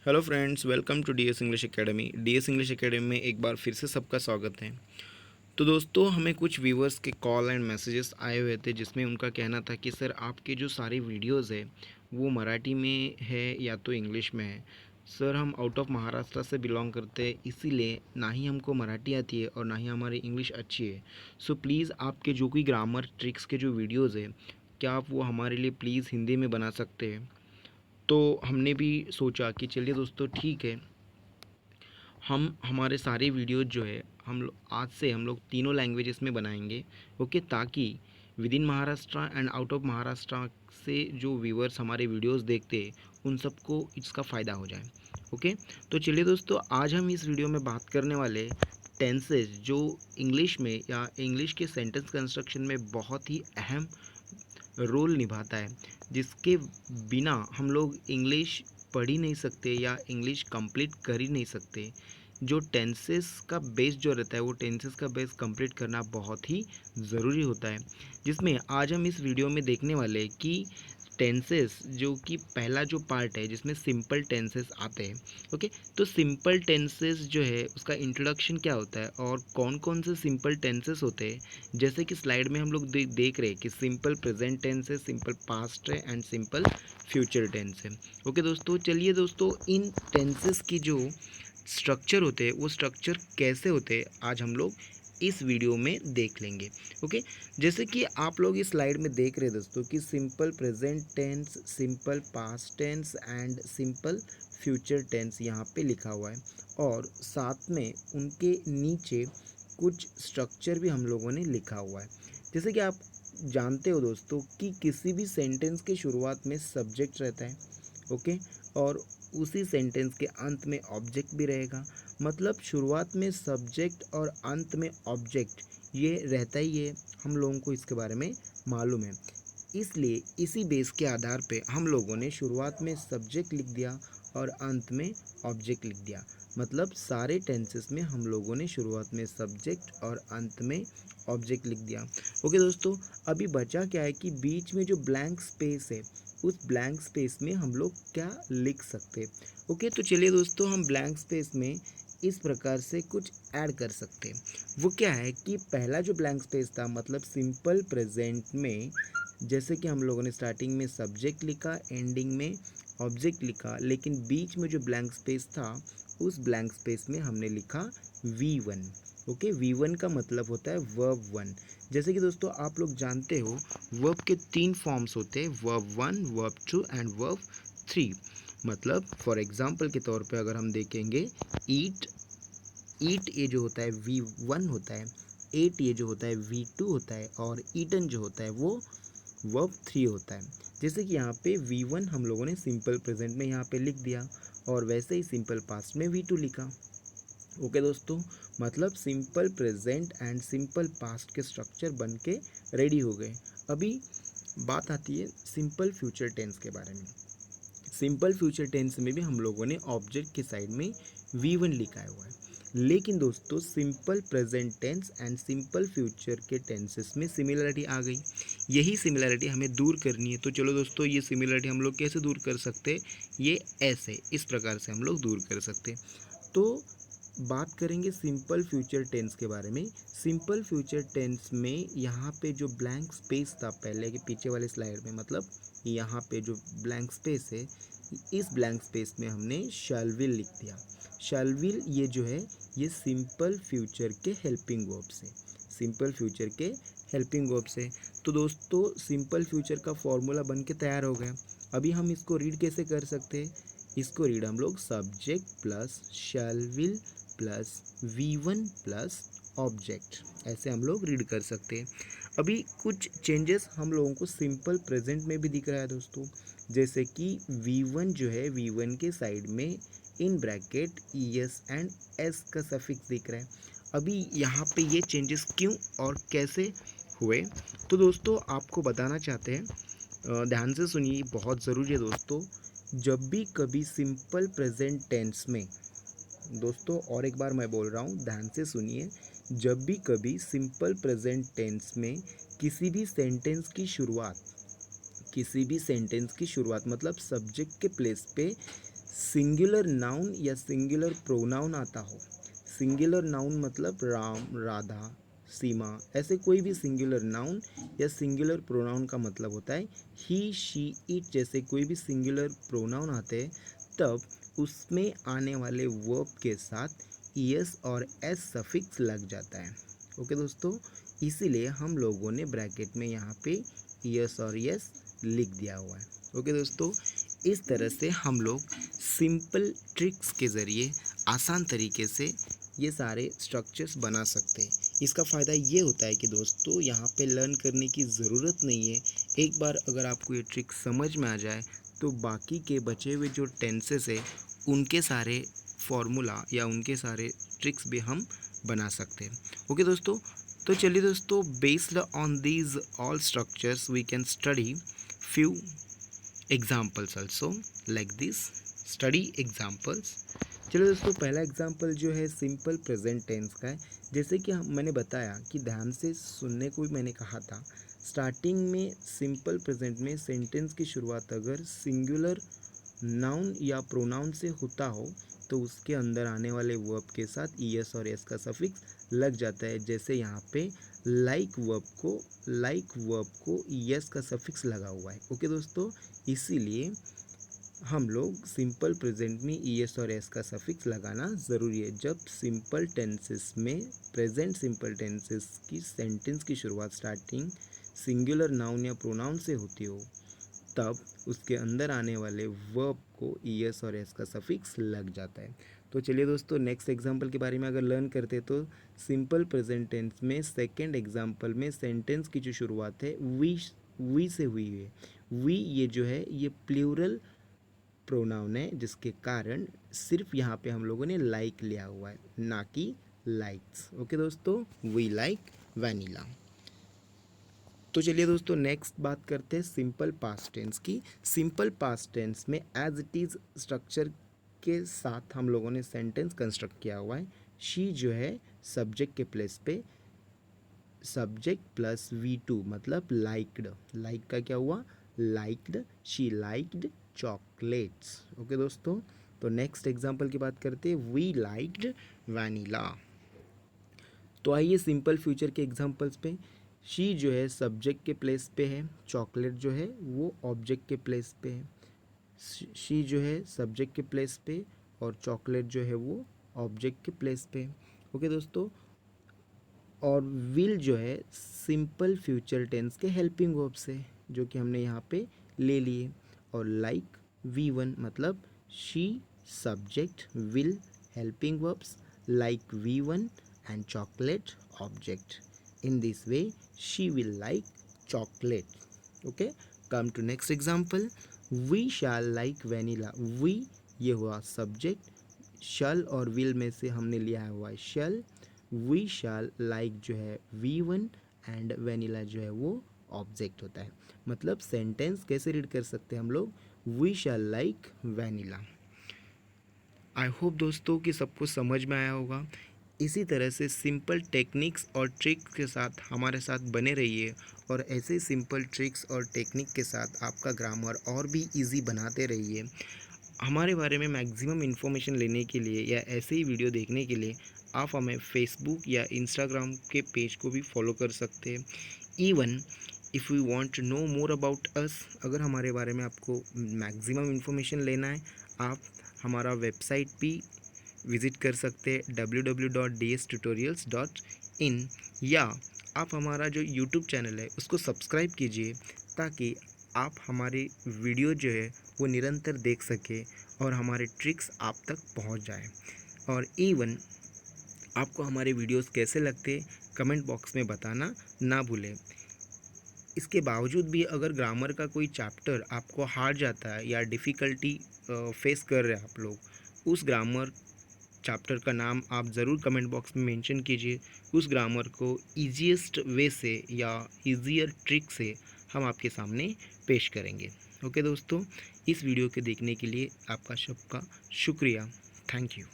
Hello friends, welcome to DS English academy. DS English academy में एक बार फिर से सबका स्वागत है। तो दोस्तों, हमें कुछ व्यूवर्स के कॉल एंड मैसेजेस आए हुए थे जिसमें उनका कहना था कि सर आपके जो सारे वीडियोस है वो मराठी में है या तो इंग्लिश में है। सर हम आउट ऑफ महाराष्ट्र से बिलोंग करते हैं, इसीलिए ना ही हमको मराठी आती है और ना ही हमारी इंग्लिश अच्छी है। सो प्लीज़ आपके जो कोई ग्रामर ट्रिक्स के जो वीडियोज़ है, क्या आप वो हमारे लिए प्लीज़ हिंदी में बना सकते हैं। तो हमने भी सोचा कि चलिए दोस्तों, ठीक है, हम हमारे सारे वीडियोज़ जो है आज से हम लोग तीनों लैंग्वेजेस में बनाएंगे। ओके, ताकि with in Maharashtra and out of Maharashtra से जो व्यूअर्स हमारे वीडियोज़ देखते हैं उन सबको इसका फ़ायदा हो जाए। ओके, तो चलिए दोस्तों, आज हम इस वीडियो में बात करने वाले टेंसेस जो इंग्लिश में या इंग्लिश के सेंटेंस कंस्ट्रक्शन में बहुत ही अहम रोल निभाता है, जिसके बिना हम लोग इंग्लिश पढ़ ही नहीं सकते या इंग्लिश कंप्लीट कर ही नहीं सकते। जो टेंसेस का बेस जो रहता है वो टेंसेस का बेस कंप्लीट करना बहुत ही ज़रूरी होता है, जिसमें आज हम इस वीडियो में देखने वाले हैं कि टेंसेस जो कि पहला जो पार्ट है जिसमें सिंपल टेंसेस आते हैं। ओके, तो सिंपल टेंसेस जो है उसका इंट्रोडक्शन क्या होता है और कौन कौन से सिंपल टेंसेस होते हैं। जैसे कि स्लाइड में हम लोग देख रहे हैं कि सिंपल प्रेजेंट टेंस है, सिंपल पास्ट है एंड सिंपल फ्यूचर टेंस है। ओके दोस्तों, चलिए दोस्तों, इन टेंसेस की जो स्ट्रक्चर होते हैं वो स्ट्रक्चर कैसे होते हैं आज हम लोग इस वीडियो में देख लेंगे। ओके, जैसे कि आप लोग इस स्लाइड में देख रहे हैं दोस्तों कि simple present tense, simple past tense and simple future tense यहाँ पे लिखा हुआ है, और साथ में उनके नीचे कुछ स्ट्रक्चर भी हम लोगों ने लिखा हुआ है। जैसे कि आप जानते हो दोस्तों कि किसी भी सेंटेंस के शुरुआत में सब्जेक्ट रहता है। ओके, और उसी सेंटेंस के अंत में ऑब्जेक्ट भी रहेगा। मतलब शुरुआत में सब्जेक्ट और अंत में ऑब्जेक्ट ये रहता ही है, हम लोगों को इसके बारे में मालूम है। इसलिए इसी बेस के आधार पे हम लोगों ने शुरुआत में सब्जेक्ट लिख दिया और अंत में ऑब्जेक्ट लिख दिया। मतलब सारे टेंसेस में हम लोगों ने शुरुआत में सब्जेक्ट और अंत में ऑब्जेक्ट लिख दिया। ओके दोस्तों, अभी बचा क्या है कि बीच में जो ब्लैंक स्पेस है उस ब्लैंक स्पेस में हम लोग क्या लिख सकते हैं। ओके, तो चलिए दोस्तों, हम ब्लैंक स्पेस में इस प्रकार से कुछ ऐड कर सकते हैं। वो क्या है कि पहला जो ब्लैंक स्पेस था, मतलब सिंपल प्रेजेंट में, जैसे कि हम लोगों ने स्टार्टिंग में सब्जेक्ट लिखा, एंडिंग में ऑब्जेक्ट लिखा, लेकिन बीच में जो ब्लैंक स्पेस था उस ब्लैंक स्पेस में हमने लिखा V1। ओके, V1 का मतलब होता है वर्ब वन। जैसे कि दोस्तों आप लोग जानते हो वर्ब के तीन फॉर्म्स होते हैं, verb one, verb two and verb three. मतलब फॉर एग्जांपल के तौर पे अगर हम देखेंगे, ईट, ईट ये जो होता है V1 होता है, एट ये जो होता है V2 होता है, और ईटन जो होता है वो वर्ब थ्री होता है। जैसे कि यहाँ पे V1 हम लोगों ने सिंपल प्रेजेंट में यहाँ पे लिख दिया, और वैसे ही सिंपल पास्ट में V2 लिखा। ओके दोस्तों, मतलब simple present and simple past के स्ट्रक्चर बन के रेडी हो गए। अभी बात आती है सिंपल फ्यूचर टेंस के बारे में। सिंपल फ्यूचर टेंस में भी हम लोगों ने ऑब्जेक्ट के साइड में V1 लिखा हुआ है, लेकिन दोस्तों simple present tense and simple future के टेंसेस में सिमिलरिटी आ गई। यही सिमिलरिटी हमें दूर करनी है। तो चलो दोस्तों, ये सिमिलरिटी हम लोग कैसे दूर कर सकते हैं, ये ऐसे इस प्रकार से हम लोग दूर कर सकते हैं। तो बात करेंगे सिंपल फ्यूचर टेंस के बारे में। सिंपल फ्यूचर टेंस में यहाँ पे जो ब्लैंक स्पेस था पहले के पीछे वाले स्लाइड में, मतलब यहाँ पे जो ब्लैंक स्पेस है, इस ब्लैंक स्पेस में हमने शैल विल लिख दिया। शैल विल ये जो है ये सिंपल फ्यूचर के हेल्पिंग वर्ब्स है, सिंपल फ्यूचर के हेल्पिंग वर्ब्स है। तो दोस्तों सिंपल फ्यूचर का फॉर्मूला बन के तैयार हो गया। अभी हम इसको रीड कैसे कर सकते हैं, इसको रीड हम लोग subject plus shell will plus V1 plus object, ऐसे हम लोग रीड कर सकते हैं। अभी कुछ चेंजेस हम लोगों को सिंपल प्रेजेंट में भी दिख रहा है दोस्तों। जैसे कि V1 जो है V1 के साइड में in bracket ES and S का सफिक्स दिख रहा है। अभी यहाँ पे ये चेंजेस क्यों और कैसे हुए, तो दोस्तों आपको बताना चाहते हैं, ध्यान से सुनिए, बहुत ज़रूरी है दोस्तों। जब भी कभी सिंपल प्रेजेंट टेंस में, दोस्तों और एक बार मैं बोल रहा हूँ, ध्यान से सुनिए, जब भी कभी सिंपल प्रेजेंट टेंस में किसी भी सेंटेंस की शुरुआत, किसी भी सेंटेंस की शुरुआत मतलब सब्जेक्ट के प्लेस पे सिंगुलर नाउन या सिंगुलर प्रोनाउन आता हो। सिंगुलर नाउन मतलब राम, राधा, सीमा, ऐसे कोई भी सिंगुलर नाउन या सिंगुलर प्रोनाउन का मतलब होता है ही, शी, इट जैसे कोई भी सिंगुलर प्रोनाउन आते हैं तब उसमें आने वाले वर्ब के साथ ईएस और एस सफिक्स लग जाता है। ओके दोस्तों, इसीलिए हम लोगों ने ब्रैकेट में यहाँ पे ईएस और एस लिख दिया हुआ है। ओके दोस्तों, इस तरह से हम लोग सिंपल ट्रिक्स के ज़रिए आसान तरीके से ये सारे स्ट्रक्चर्स बना सकते हैं। इसका फ़ायदा ये होता है कि दोस्तों यहाँ पे लर्न करने की ज़रूरत नहीं है। एक बार अगर आपको ये ट्रिक समझ में आ जाए तो बाकी के बचे हुए जो टेंसेस है उनके सारे फॉर्मूला या उनके सारे ट्रिक्स भी हम बना सकते हैं। ओके दोस्तों, तो चलिए दोस्तों, based on these all structures we can study few examples also like this. Study examples. चलो दोस्तों, पहला एग्जाम्पल जो है सिंपल प्रेजेंट टेंस का है। जैसे कि मैंने बताया कि ध्यान से सुनने को भी मैंने कहा था, स्टार्टिंग में सिंपल प्रेजेंट में सेंटेंस की शुरुआत अगर सिंगुलर नाउन या प्रोनाउन से होता हो तो उसके अंदर आने वाले वर्ब के साथ ईएस और एस का सफिक्स लग जाता है। जैसे यहाँ पे लाइक वर्ब को ईएस का सफिक्स लगा हुआ है। ओके दोस्तों, इसीलिए हम लोग सिंपल प्रेजेंट में ईएस और एस का सफिक्स लगाना ज़रूरी है। जब सिंपल टेंसेस में प्रेजेंट सिंपल टेंसेस की सेंटेंस की शुरुआत स्टार्टिंग सिंगुलर नाउन या प्रोनाउन से होती हो तब उसके अंदर आने वाले वर्ब को ईएस और एस का सफिक्स लग जाता है। तो चलिए दोस्तों, नेक्स्ट एग्जांपल के बारे में अगर लर्न करते तो सिंपल प्रेजेंट टेंस में सेकंड एग्जांपल में सेंटेंस की जो शुरुआत है वी से हुई है। वी ये जो है ये प्लूरल प्रोनाउन है, जिसके कारण सिर्फ यहाँ पे हम लोगों ने लाइक लिया हुआ है, ना कि लाइक्स। ओके दोस्तों, वी लाइक वैनिला। तो चलिए दोस्तों, नेक्स्ट बात करते हैं सिंपल पास्ट टेंस की। सिंपल पास्ट टेंस में एज इट इज़ स्ट्रक्चर के साथ हम लोगों ने सेंटेंस कंस्ट्रक्ट किया हुआ है। शी जो है सब्जेक्ट के प्लेस पे सब्जेक्ट प्लस V2 मतलब लाइक्ड। लाइक का क्या हुआ, liked, she liked chocolates. Okay दोस्तों, तो नेक्स्ट एग्जांपल की बात करते हैं, वी लाइक्ड वैनिला। तो आइए सिंपल फ्यूचर के एग्जांपल्स पे। शी जो है सब्जेक्ट के प्लेस पे है, चॉकलेट जो है वो ऑब्जेक्ट के प्लेस पे है। शी जो है सब्जेक्ट के प्लेस पे और चॉकलेट जो है वो ऑब्जेक्ट के प्लेस पे है। ओके दोस्तों, और विल जो है सिंपल फ्यूचर टेंस के हेल्पिंग वर्ब्स है जो कि हमने यहाँ पे ले लिए। और लाइक V1 मतलब she subject, will helping verbs, like V1 and chocolate object. In this way she will like chocolate. Okay, come to next example, we shall like vanilla. We ये हुआ सब्जेक्ट, शल और विल में से हमने लिया हुआ है शल। वी शैल लाइक जो है V1 एंड वैनिला जो है वो ऑब्जेक्ट होता है। मतलब सेंटेंस कैसे रीड कर सकते हैं हम लोग, we shall like vanilla. I hope दोस्तों कि सबको समझ में आया होगा। इसी तरह से सिंपल टेक्निक्स और ट्रिक्स के साथ हमारे साथ बने रहिए और ऐसे सिंपल ट्रिक्स और टेक्निक के साथ आपका ग्रामर और भी इजी बनाते रहिए। हमारे बारे में मैक्सिमम इन्फॉर्मेशन लेने के लिए या ऐसे ही वीडियो देखने के लिए आप हमें फेसबुक या इंस्टाग्राम के पेज को भी फॉलो कर सकते हैं। Even if you want to know more about us, अगर हमारे बारे में आपको मैक्सिमम इन्फॉर्मेशन लेना है, आप हमारा वेबसाइट भी विज़िट कर सकते हैं www.dstutorials.in, या आप हमारा जो यूट्यूब चैनल है उसको सब्सक्राइब कीजिए ताकि आप हमारे वीडियो जो है वो निरंतर देख सके और हमारे ट्रिक्स आप तक पहुंच जाए। और इवन आपको हमारे वीडियोस कैसे लगते कमेंट बॉक्स में बताना ना भूलें। इसके बावजूद भी अगर ग्रामर का कोई चैप्टर आपको हार्ड जाता है या डिफ़िकल्टी फेस कर रहे हैं आप लोग, उस ग्रामर चैप्टर का नाम आप ज़रूर कमेंट बॉक्स में मेंशन कीजिए। उस ग्रामर को ईजीएस्ट वे से या ईजियर ट्रिक से हम आपके सामने पेश करेंगे। ओके दोस्तों, इस वीडियो के देखने के लिए आपका सबका शुक्रिया। Thank you.